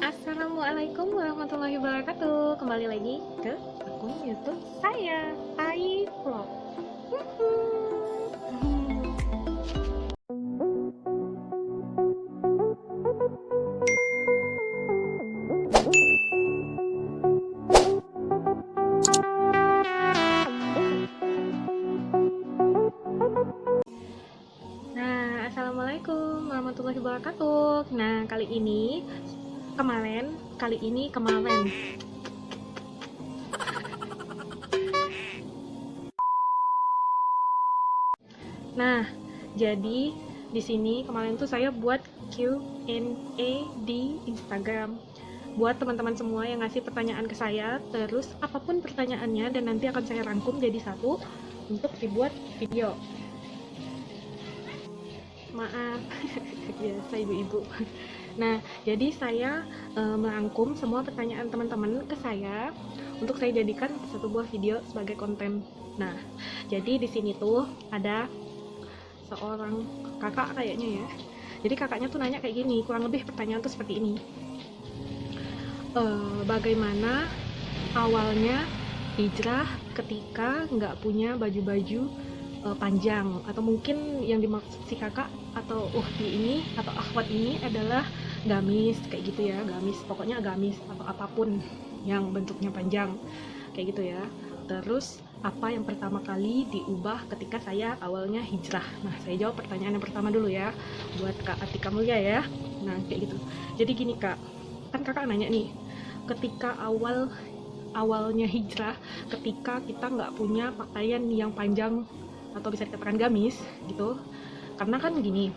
Assalamualaikum warahmatullahi wabarakatuh. Kembali lagi ke akun YouTube saya, Tai Vlog. Nah, assalamualaikum warahmatullahi wabarakatuh. Nah, kali ini kemarin. Nah, jadi di sini kemarin tuh saya buat Q&A di Instagram buat teman-teman semua yang ngasih pertanyaan ke saya, terus apapun pertanyaannya dan nanti akan saya rangkum jadi satu untuk dibuat video. Maaf, biasa ibu-ibu. Nah, jadi saya merangkum semua pertanyaan teman-teman ke saya untuk saya jadikan satu buah video sebagai konten. Nah, jadi di sini tuh ada seorang kakak kayaknya ya. Jadi kakaknya tuh nanya kayak gini, kurang lebih pertanyaan tuh seperti ini. Bagaimana awalnya hijrah ketika nggak punya baju-baju panjang, atau mungkin yang dimaksud si kakak atau uhti ini atau akhwat ini adalah gamis kayak gitu ya, gamis, pokoknya gamis atau apapun yang bentuknya panjang kayak gitu ya. Terus apa yang pertama kali diubah ketika saya awalnya hijrah? Nah, saya jawab pertanyaan yang pertama dulu ya buat Kak Atika Mulia ya. Nah, kayak gitu. Jadi gini Kak, kan kakak nanya nih, ketika awalnya hijrah, ketika kita nggak punya pakaian yang panjang atau bisa dikatakan gamis gitu, karena kan gini,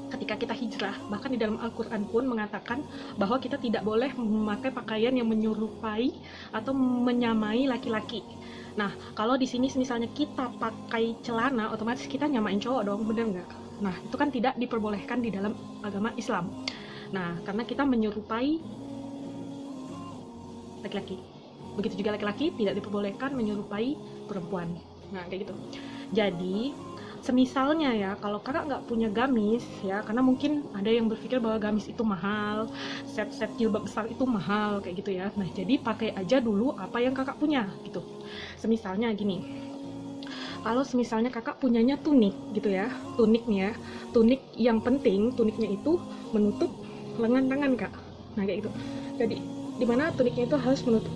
ketika kita hijrah, bahkan di dalam Al-Quran pun mengatakan bahwa kita tidak boleh memakai pakaian yang menyerupai atau menyamai laki-laki. Nah, kalau di sini misalnya kita pakai celana, otomatis kita nyamain cowok dong, bener nggak? Nah, itu kan tidak diperbolehkan di dalam agama Islam. Nah, karena kita menyerupai laki-laki. Begitu juga laki-laki tidak diperbolehkan menyerupai perempuan. Nah, kayak gitu. Jadi, semisalnya ya, kalau kakak nggak punya gamis ya, karena mungkin ada yang berpikir bahwa gamis itu mahal, set-set jilbab besar itu mahal kayak gitu ya. Nah, jadi pakai aja dulu apa yang kakak punya gitu. Semisalnya gini, kalau semisalnya kakak punyanya tunik gitu ya, tunik nih ya, tunik yang penting tuniknya itu menutup lengan tangan kak. Nah, kayak gitu. Jadi dimana tuniknya itu harus menutup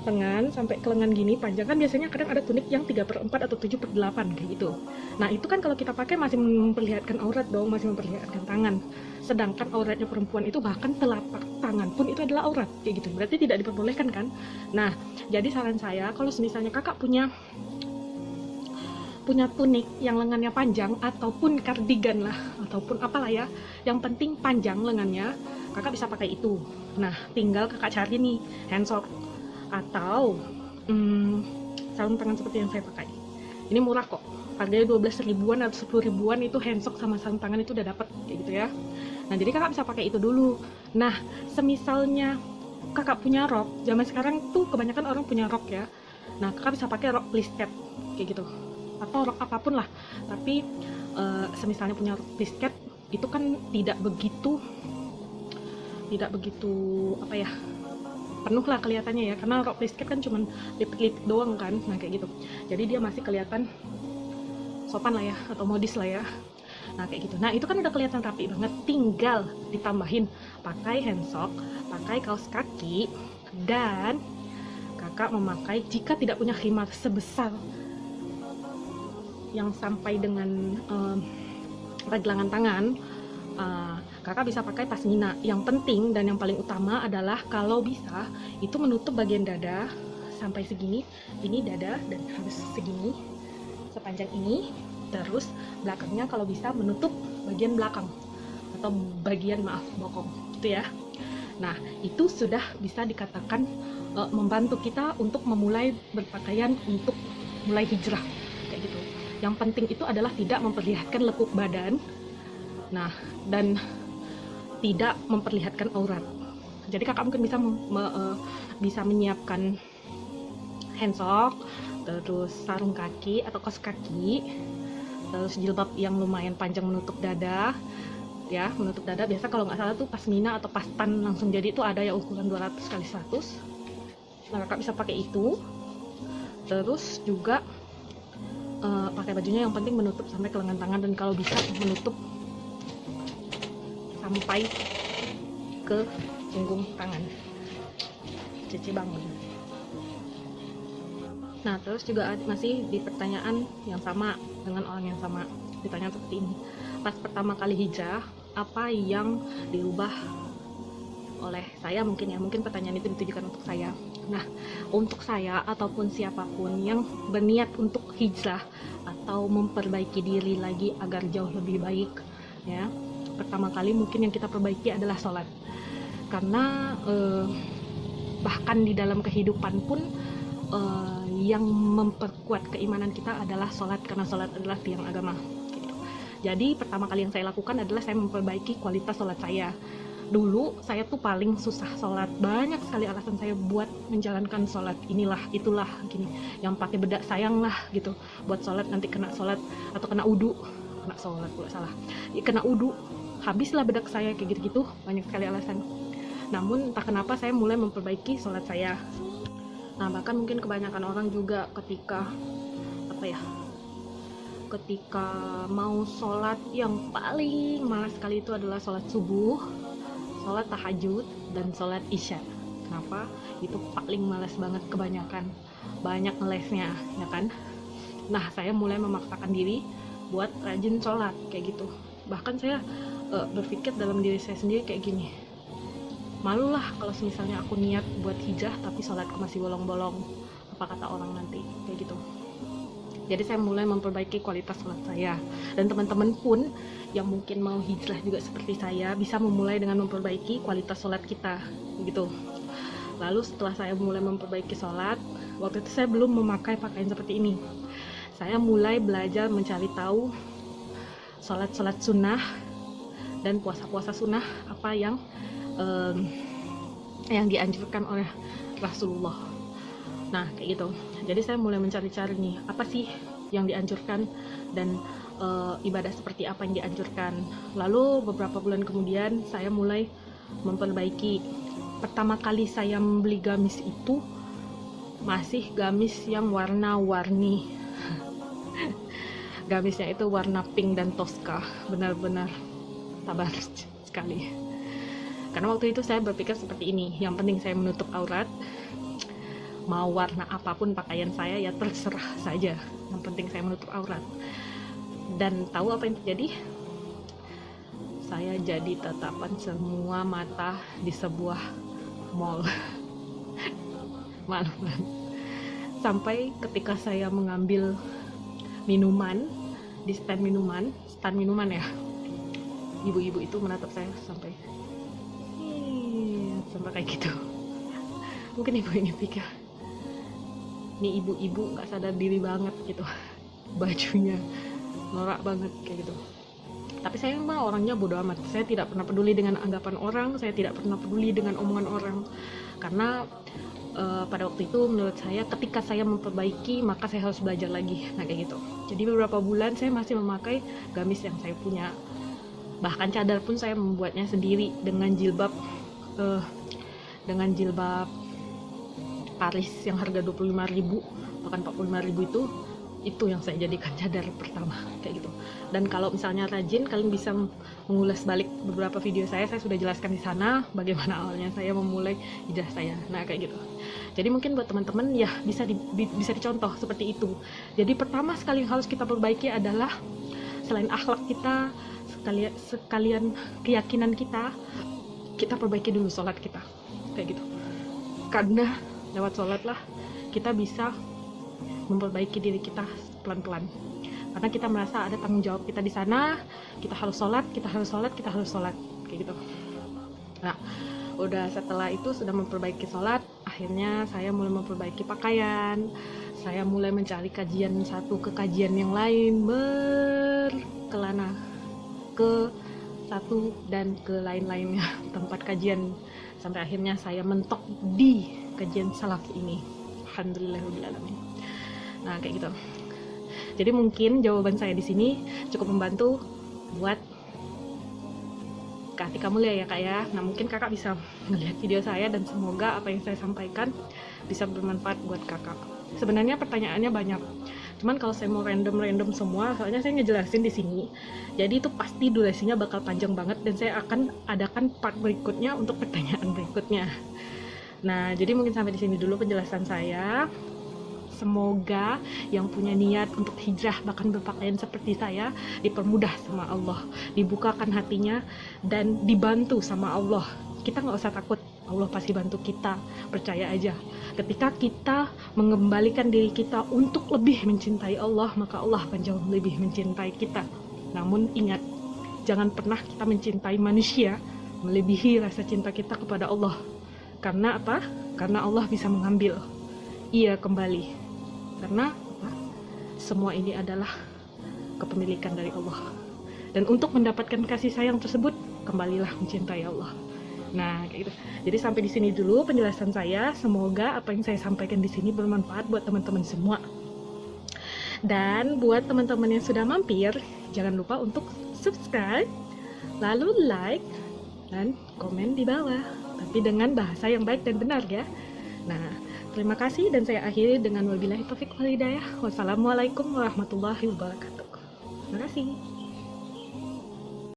lengan sampai ke lengan gini panjang, kan biasanya kadang ada tunik yang 3/4 atau 7/8 kayak gitu. Nah, itu kan kalau kita pakai masih memperlihatkan aurat dong, masih memperlihatkan tangan. Sedangkan auratnya perempuan itu bahkan telapak tangan pun itu adalah aurat kayak gitu. Berarti tidak diperbolehkan kan? Nah, jadi saran saya kalau misalnya kakak punya tunik yang lengannya panjang ataupun kardigan lah ataupun apalah ya, yang penting panjang lengannya, kakak bisa pakai itu. Nah, tinggal kakak cari nih handsock atau sarung tangan seperti yang saya pakai. Ini murah kok, harganya 12 ribuan atau 10 ribuan itu handsock sama sarung tangan itu udah dapat kayak gitu ya. Nah, jadi kakak bisa pakai itu dulu. Nah, semisalnya kakak punya rok, zaman sekarang tuh kebanyakan orang punya rok ya. Nah, kakak bisa pakai rok pleated kayak gitu, atau rok apapun lah. Tapi semisalnya punya rok pleated itu kan tidak begitu apa ya, penuh lah kelihatannya ya, karena rok pleated kan cuman lipit-lipit doang kan. Nah, kayak gitu, jadi dia masih kelihatan sopan lah ya, atau modis lah ya. Nah, kayak gitu. Nah, itu kan udah kelihatan rapi banget, tinggal ditambahin pakai handsock, pakai kaos kaki, dan kakak memakai, jika tidak punya khimar sebesar yang sampai dengan raglangan tangan, kakak bisa pakai pasmina. Yang penting dan yang paling utama adalah kalau bisa itu menutup bagian dada sampai segini, ini dada dan harus segini, sepanjang ini. Terus belakangnya kalau bisa menutup bagian belakang atau bagian bokong gitu ya. Nah, itu sudah bisa dikatakan membantu kita untuk memulai berpakaian untuk mulai hijrah kayak gitu. Yang penting itu adalah tidak memperlihatkan lekuk badan, nah, dan tidak memperlihatkan aurat. Jadi kakak mungkin bisa menyiapkan handsock, terus sarung kaki atau kaos kaki, terus jilbab yang lumayan panjang menutup dada, ya, menutup dada. Biasa kalau nggak salah tuh pas Mina atau pas tan langsung jadi itu ada ya ukuran 200 kali 100. Nah, kakak bisa pakai itu. Terus juga pakai bajunya yang penting menutup sampai ke lengan tangan, dan kalau bisa menutup sampai ke punggung tangan. Cici banget. Nah, terus juga masih di pertanyaan yang sama dengan orang yang sama, ditanya seperti ini. Pas pertama kali hijrah, apa yang dirubah oleh saya? Mungkin pertanyaan itu ditujukan untuk saya. Nah, untuk saya ataupun siapapun yang berniat untuk hijrah atau memperbaiki diri lagi agar jauh lebih baik, ya, pertama kali mungkin yang kita perbaiki adalah sholat. Karena bahkan di dalam kehidupan pun yang memperkuat keimanan kita adalah sholat, karena sholat adalah tiang agama gitu. Jadi pertama kali yang saya lakukan adalah saya memperbaiki kualitas sholat saya. Dulu saya tuh paling susah sholat, banyak sekali alasan saya buat menjalankan sholat, inilah itulah gini, yang pakai bedak sayang lah gitu buat sholat, nanti kena sholat atau kena udu, kena sholat pula salah ya, kena udu, habislah bedak saya, kayak gitu-gitu, banyak sekali alasan. Namun entah kenapa saya mulai memperbaiki sholat saya. Nah, bahkan mungkin kebanyakan orang juga ketika ketika mau sholat, yang paling malas sekali itu adalah sholat subuh, sholat tahajud, dan sholat isya. Kenapa? Itu paling malas banget, kebanyakan banyak ngelesnya, ya kan? Nah, saya mulai memaksakan diri buat rajin sholat kayak gitu. Bahkan saya berpikir dalam diri saya sendiri kayak gini, malulah kalau misalnya aku niat buat hijrah tapi sholatku masih bolong-bolong, apa kata orang nanti, kayak gitu. Jadi saya mulai memperbaiki kualitas sholat saya, dan teman-teman pun yang mungkin mau hijrah juga seperti saya bisa memulai dengan memperbaiki kualitas sholat kita gitu. Lalu setelah saya mulai memperbaiki sholat, waktu itu saya belum memakai pakaian seperti ini. Saya mulai belajar mencari tahu sholat-sholat sunnah dan puasa-puasa sunnah apa yang dianjurkan oleh Rasulullah. Nah, kayak gitu. Jadi saya mulai mencari-cari nih, apa sih yang dianjurkan dan ibadah seperti apa yang dianjurkan. Lalu beberapa bulan kemudian saya mulai memperbaiki. Pertama kali saya membeli gamis itu masih gamis yang warna-warni. Gamisnya itu warna pink dan Tosca, benar-benar tabarut sekali. Karena waktu itu saya berpikir seperti ini, yang penting saya menutup aurat, mau warna apapun pakaian saya ya terserah saja, yang penting saya menutup aurat. Dan tahu apa yang terjadi? Saya jadi tatapan semua mata di sebuah mall. Malu banget. Sampai ketika saya mengambil minuman di stand minuman ya, ibu-ibu itu menatap saya sampai kayak gitu. Mungkin ibu ini pikir, ini ibu-ibu nggak sadar diri banget gitu, bajunya norak banget kayak gitu. Tapi saya mah orangnya bodo amat, saya tidak pernah peduli dengan anggapan orang, saya tidak pernah peduli dengan omongan orang, karena pada waktu itu menurut saya ketika saya memperbaiki maka saya harus belajar lagi. Nah, kayak gitu. Jadi beberapa bulan saya masih memakai gamis yang saya punya, bahkan cadar pun saya membuatnya sendiri dengan jilbab Paris yang harga 25.000 bahkan 45.000 itu yang saya jadikan cadar pertama kayak gitu. Dan kalau misalnya rajin, kalian bisa mengulas balik beberapa video saya sudah jelaskan di sana bagaimana awalnya saya memulai hijrah saya. Nah, kayak gitu. Jadi mungkin buat teman-teman ya bisa dicontoh seperti itu. Jadi pertama sekali yang harus kita perbaiki adalah selain akhlak kita, sekalian keyakinan kita perbaiki dulu sholat kita kayak gitu. Karena lewat sholat lah kita bisa memperbaiki diri kita pelan-pelan, karena kita merasa ada tanggung jawab kita di sana, kita harus sholat kayak gitu. Nah, udah setelah itu sudah memperbaiki sholat, akhirnya saya mulai memperbaiki pakaian, saya mulai mencari kajian satu ke kajian yang lain, berkelana ke satu dan ke lain-lainnya tempat kajian, sampai akhirnya saya mentok di kajian salaf ini. Alhamdulillahirobbilalamin. Nah, kayak gitu. Jadi mungkin jawaban saya di sini cukup membantu buat Kak Atika Mulia ya Kak ya. Nah mungkin kakak bisa melihat video saya dan semoga apa yang saya sampaikan bisa bermanfaat buat kakak. Sebenarnya pertanyaannya banyak, cuman kalau saya mau random semua, soalnya saya ngejelasin di sini, jadi itu pasti durasinya bakal panjang banget dan saya akan adakan part berikutnya untuk pertanyaan berikutnya. Nah jadi mungkin sampai di sini dulu penjelasan saya. Semoga yang punya niat untuk hijrah bahkan berpakaian seperti saya dipermudah sama Allah, dibukakan hatinya dan dibantu sama Allah. Kita nggak usah takut, Allah pasti bantu kita, percaya aja. Ketika kita mengembalikan diri kita untuk lebih mencintai Allah, maka Allah akan jauh lebih mencintai kita. Namun ingat, jangan pernah kita mencintai manusia melebihi rasa cinta kita kepada Allah. Karena apa? Karena Allah bisa mengambil, ia kembali. Karena apa? Semua ini adalah kepemilikan dari Allah. Dan untuk mendapatkan kasih sayang tersebut, kembalilah mencintai Allah. Nah, kayak gitu. Jadi sampai di sini dulu penjelasan saya. Semoga apa yang saya sampaikan di sini bermanfaat buat teman-teman semua. Dan buat teman-teman yang sudah mampir, jangan lupa untuk subscribe, lalu like, dan komen di bawah. Tapi dengan bahasa yang baik dan benar ya. Nah, terima kasih dan saya akhiri dengan wabillahi taufiq wal hidayah. Wassalamualaikum warahmatullahi wabarakatuh. Terima kasih.